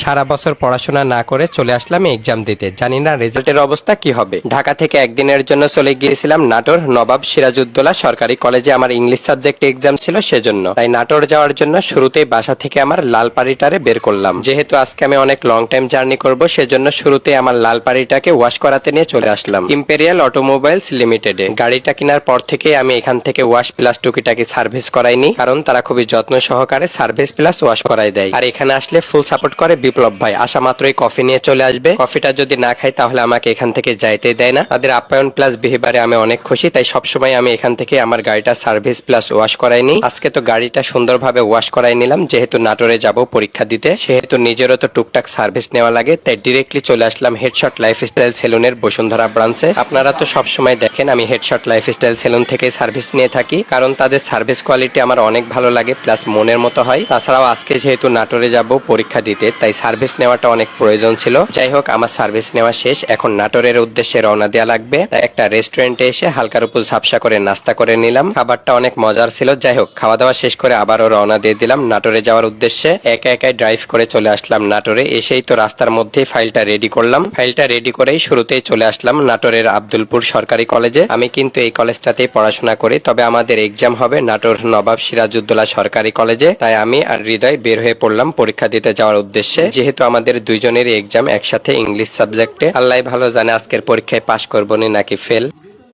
সারা বছর পড়াশোনা না করে চলে আসলাম এক্সাম দিতে, জানি না রেজাল্টের অবস্থা কি হবে। ঢাকা থেকে একদিনের জন্য চলে গিয়েছিলাম নাটোর নবাব সিরাজউদ্দৌলা সরকারি কলেজে, আমার ইংলিশ সাবজেক্ট এক্সাম ছিল সেজন্য। তাই নাটোর যাওয়ার জন্য শুরুতেই বাসা থেকে আমার লালপাড়িটারে বের করলাম। যেহেতু আজকে আমি অনেক লং টাইম জার্নি করব, সেজন্য শুরুতেই আমার লালপাড়িটাকে ওয়াশ করাতে নিয়ে চলে আসলাম ইম্পেরিয়াল অটোমোবাইলস লিমিটেডে। গাড়িটা কেনার পর থেকে আমি এখান থেকে ওয়াশ প্লাস টুকিটাকি সার্ভিস করাইনি, কারণ তারা খুবই যত্ন সহকারে সার্ভিস প্লাস ওয়াশ করাই দেয়। আর এখানে আসলে ফুল সাপোর্ট করে বিপ্লব ভাই। আসা মাত্রই কফি নিয়ে চলে আসবে, কফিটা যদি না খাই তাহলে আমাকে এখান থেকে যাইতে দেয় না। তাদের আপ্যায়ন প্লাস বিহেভিয়ারে আমি অনেক খুশি, তাই সবসময় আমি এখান থেকে আমার গাড়িটা সার্ভিস প্লাস ওয়াশ করাই নি। আজকে তো গাড়িটা সুন্দরভাবে ওয়াশ করাই নিলাম, যেহেতু নাটোরে যাব পরীক্ষা দিতে, সেহেতু নিজেরও তো টুকটাক সার্ভিস নেওয়া লাগে, তাই ডিরেক্টলি চলে আসলাম হেডশট লাইফস্টাইল সেলুনের বসুন্ধরা ব্রাঞ্চে। আপনারা তো সবসময় দেখেন আমি হেডশট লাইফস্টাইল সেলুন থেকে সার্ভিস নিয়ে থাকি, কারণ তাদের সার্ভিস কোয়ালিটি আমার অনেক ভালো লাগে প্লাস মনের মতো হয়। তাছাড়াও আজকে যেহেতু নাটোরে যাব পরীক্ষা দিতে, তাই সার্ভিস নেওয়াটা অনেক প্রয়োজন ছিল। যাই হোক, আমার সার্ভিস নেওয়া শেষ, এখন নাটোরের উদ্দেশ্যে রওনা দেওয়া লাগবে। তাই একটা রেস্টুরেন্টে এসে হালকার উপর ঝাপসা করে নাস্তা করে নিলাম, খাবারটা অনেক মজার ছিল। যাই হোক, খাওয়া দাওয়া শেষ করে আবারও রওনা দিয়ে দিলাম নাটোরে যাওয়ার উদ্দেশ্যে। একা একাই ড্রাইভ করে চলে আসলাম নাটোরে। এসেই তো রাস্তার মধ্যেই ফাইলটা রেডি করলাম। ফাইলটা রেডি করেই শুরুতেই চলে আসলাম নাটোরের আব্দুলপুর সরকারি কলেজে। আমি কিন্তু এই কলেজটাতেই পড়াশোনা করি, তবে আমাদের এক্সাম হবে নাটোর নবাব সিরাজউদ্দৌলা সরকারি কলেজে। তাই আমি আর হৃদয় বের হয়ে পড়লাম পরীক্ষা দিতে যাওয়ার উদ্দেশ্যে। যেহেতু আমাদের দুইজনেরই এক্সাম একসাথে ইংলিশ সাবজেক্টে, আল্লাহ ভালো জানে আজকের পরীক্ষায় পাশ করবো নাকি ফেল।